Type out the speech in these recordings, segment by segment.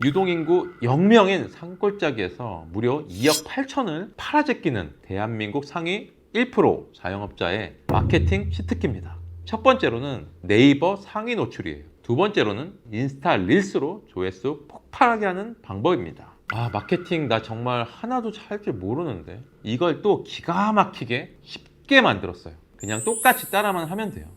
유동인구 0명인 산골짜기에서 무려 2억 8천을 팔아제끼는 대한민국 상위 1% 자영업자의 마케팅 치트키입니다. 첫 번째로는 네이버 상위 노출이에요. 두 번째로는 인스타 릴스로 조회수 폭발하게 하는 방법입니다. 마케팅 나 정말 하나도 할 줄 모르는데 이걸 또 기가 막히게 쉽게 만들었어요. 그냥 똑같이 따라만 하면 돼요.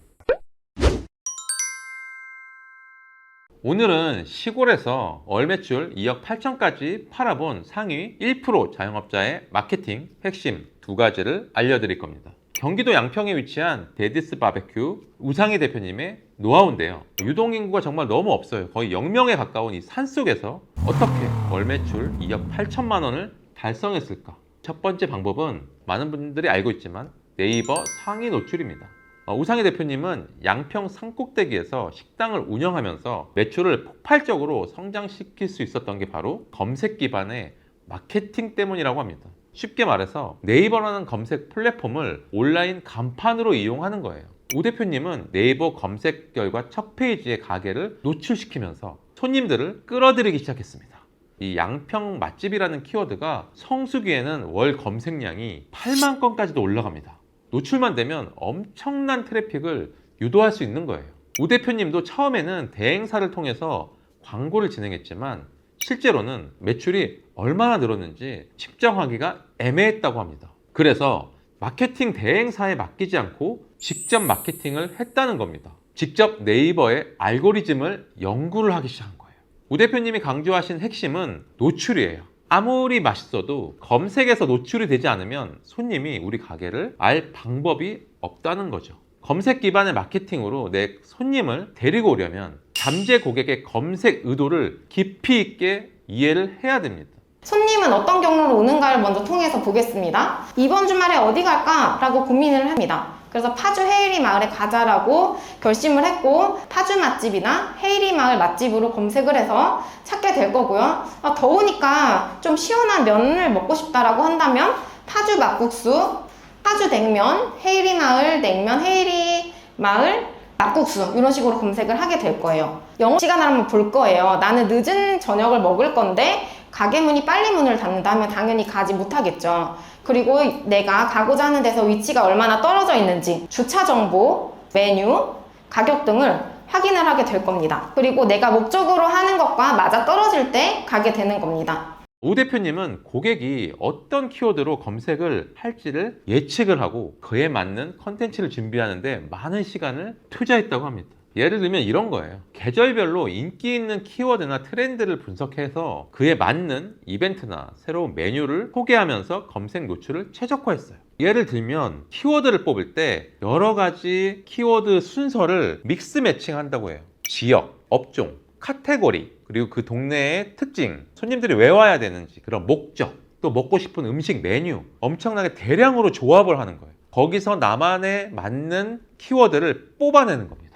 오늘은 시골에서 월 매출 2억 8천까지 팔아본 상위 1% 자영업자의 마케팅 핵심 두 가지를 알려드릴 겁니다. 경기도 양평에 위치한 데디스 바베큐 우상희 대표님의 노하우인데요. 유동인구가 정말 너무 없어요. 거의 0명에 가까운 이 산속에서 어떻게 월 매출 2억 8천만 원을 달성했을까? 첫 번째 방법은 많은 분들이 알고 있지만 네이버 상위 노출입니다. 우상희 대표님은 양평 산꼭대기에서 식당을 운영하면서 매출을 폭발적으로 성장시킬 수 있었던 게 바로 검색 기반의 마케팅 때문이라고 합니다. 쉽게 말해서 네이버라는 검색 플랫폼을 온라인 간판으로 이용하는 거예요. 우 대표님은 네이버 검색 결과 첫 페이지의 가게를 노출시키면서 손님들을 끌어들이기 시작했습니다. 이 양평 맛집이라는 키워드가 성수기에는 월 검색량이 8만 건까지도 올라갑니다. 노출만 되면 엄청난 트래픽을 유도할 수 있는 거예요. 우 대표님도 처음에는 대행사를 통해서 광고를 진행했지만 실제로는 매출이 얼마나 늘었는지 측정하기가 애매했다고 합니다. 그래서 마케팅 대행사에 맡기지 않고 직접 마케팅을 했다는 겁니다. 직접 네이버의 알고리즘을 연구를 하기 시작한 거예요. 우 대표님이 강조하신 핵심은 노출이에요. 아무리 맛있어도 검색에서 노출이 되지 않으면 손님이 우리 가게를 알 방법이 없다는 거죠. 검색 기반의 마케팅으로 내 손님을 데리고 오려면 잠재 고객의 검색 의도를 깊이 있게 이해를 해야 됩니다. 손님은 어떤 경로로 오는가를 먼저 통해서 보겠습니다. 이번 주말에 어디 갈까? 라고 고민을 합니다. 그래서 파주 헤이리 마을에 가자라고 결심을 했고 파주 맛집이나 헤이리 마을 맛집으로 검색을 해서 찾게 될 거고요. 더우니까 좀 시원한 면을 먹고 싶다라고 한다면 파주 막국수, 파주 냉면, 헤이리 마을 냉면, 헤이리 마을 막국수 이런 식으로 검색을 하게 될 거예요. 영어 시간을 한번 볼 거예요. 나는 늦은 저녁을 먹을 건데 가게 문이 빨리 문을 닫는다 하면 당연히 가지 못하겠죠. 그리고 내가 가고자 하는 데서 위치가 얼마나 떨어져 있는지 주차 정보, 메뉴, 가격 등을 확인을 하게 될 겁니다. 그리고 내가 목적으로 하는 것과 맞아 떨어질 때 가게 되는 겁니다. 우 대표님은 고객이 어떤 키워드로 검색을 할지를 예측을 하고 그에 맞는 컨텐츠를 준비하는데 많은 시간을 투자했다고 합니다. 예를 들면 이런 거예요. 계절별로 인기 있는 키워드나 트렌드를 분석해서 그에 맞는 이벤트나 새로운 메뉴를 소개하면서 검색 노출을 최적화했어요. 예를 들면 키워드를 뽑을 때 여러 가지 키워드 순서를 믹스 매칭 한다고 해요. 지역, 업종, 카테고리, 그리고 그 동네의 특징, 손님들이 왜 와야 되는지, 그런 목적, 또 먹고 싶은 음식 메뉴 엄청나게 대량으로 조합을 하는 거예요. 거기서 나만의 맞는 키워드를 뽑아내는 겁니다.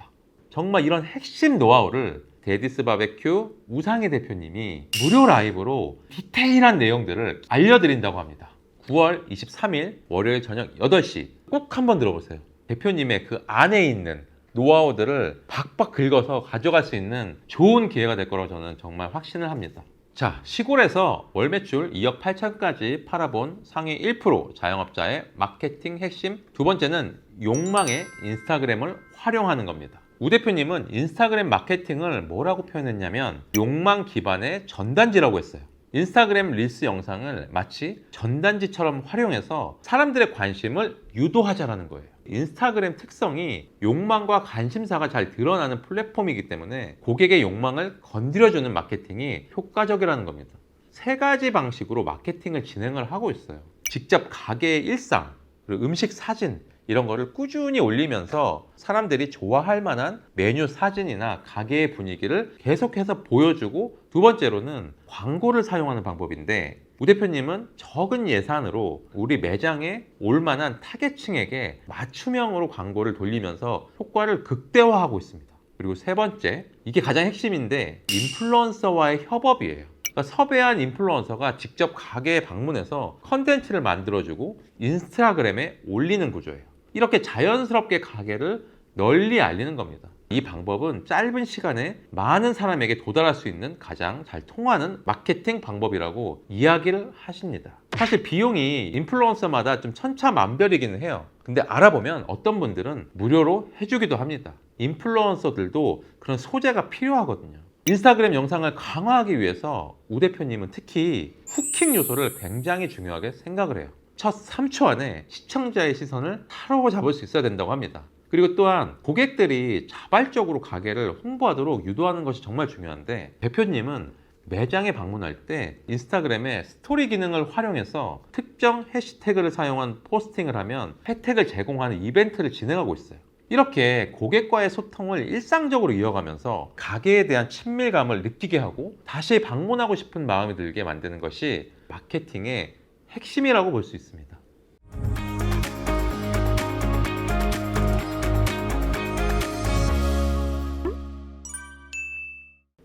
정말 이런 핵심 노하우를 데디스 바베큐 우상희 대표님이 무료 라이브로 디테일한 내용들을 알려드린다고 합니다. 9월 23일 월요일 저녁 8시 꼭 한번 들어보세요. 대표님의 그 안에 있는 노하우들을 박박 긁어서 가져갈 수 있는 좋은 기회가 될 거라고 저는 정말 확신을 합니다. 자, 시골에서 월 매출 2억 8천까지 팔아본 상위 1% 자영업자의 마케팅 핵심 두 번째는 욕망의 인스타그램을 활용하는 겁니다. 우 대표님은 인스타그램 마케팅을 뭐라고 표현했냐면 욕망 기반의 전단지라고 했어요. 인스타그램 릴스 영상을 마치 전단지처럼 활용해서 사람들의 관심을 유도하자라는 거예요. 인스타그램 특성이 욕망과 관심사가 잘 드러나는 플랫폼이기 때문에 고객의 욕망을 건드려주는 마케팅이 효과적이라는 겁니다. 세 가지 방식으로 마케팅을 진행을 하고 있어요. 직접 가게의 일상, 그리고 음식 사진 이런 거를 꾸준히 올리면서 사람들이 좋아할 만한 메뉴 사진이나 가게의 분위기를 계속해서 보여주고 두 번째로는 광고를 사용하는 방법인데 우 대표님은 적은 예산으로 우리 매장에 올만한 타겟층에게 맞춤형으로 광고를 돌리면서 효과를 극대화하고 있습니다. 그리고 세 번째, 이게 가장 핵심인데 인플루언서와의 협업이에요. 그러니까 섭외한 인플루언서가 직접 가게에 방문해서 컨텐츠를 만들어주고 인스타그램에 올리는 구조예요. 이렇게 자연스럽게 가게를 널리 알리는 겁니다. 이 방법은 짧은 시간에 많은 사람에게 도달할 수 있는 가장 잘 통하는 마케팅 방법이라고 이야기를 하십니다. 사실 비용이 인플루언서마다 좀 천차만별이기는 해요. 근데 알아보면 어떤 분들은 무료로 해주기도 합니다. 인플루언서들도 그런 소재가 필요하거든요. 인스타그램 영상을 강화하기 위해서 우 대표님은 특히 후킹 요소를 굉장히 중요하게 생각을 해요. 첫 3초 안에 시청자의 시선을 사로잡을 수 있어야 된다고 합니다. 그리고 또한 고객들이 자발적으로 가게를 홍보하도록 유도하는 것이 정말 중요한데, 대표님은 매장에 방문할 때 인스타그램의 스토리 기능을 활용해서 특정 해시태그를 사용한 포스팅을 하면 혜택을 제공하는 이벤트를 진행하고 있어요. 이렇게 고객과의 소통을 일상적으로 이어가면서 가게에 대한 친밀감을 느끼게 하고 다시 방문하고 싶은 마음이 들게 만드는 것이 마케팅의 핵심이라고 볼 수 있습니다.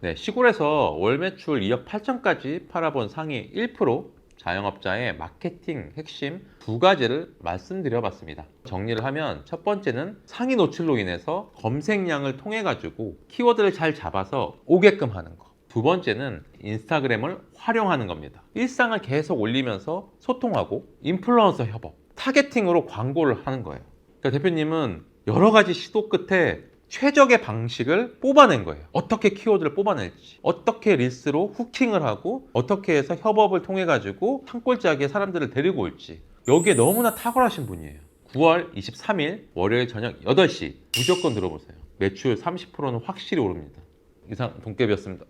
네, 시골에서 월 매출 2억 8천까지 팔아본 상위 1% 자영업자의 마케팅 핵심 두 가지를 말씀드려 봤습니다. 정리를 하면 첫 번째는 상위 노출로 인해서 검색량을 통해 가지고 키워드를 잘 잡아서 오게끔 하는 거. 두 번째는 인스타그램을 활용하는 겁니다. 일상을 계속 올리면서 소통하고 인플루언서 협업, 타겟팅으로 광고를 하는 거예요. 그러니까 대표님은 여러 가지 시도 끝에 최적의 방식을 뽑아낸 거예요. 어떻게 키워드를 뽑아낼지, 어떻게 릴스로 후킹을 하고, 어떻게 해서 협업을 통해 가지고 산골짜기에 사람들을 데리고 올지, 여기에 너무나 탁월하신 분이에요. 9월 23일 월요일 저녁 8시 무조건 들어보세요. 매출 30%는 확실히 오릅니다. 이상 동깨비였습니다.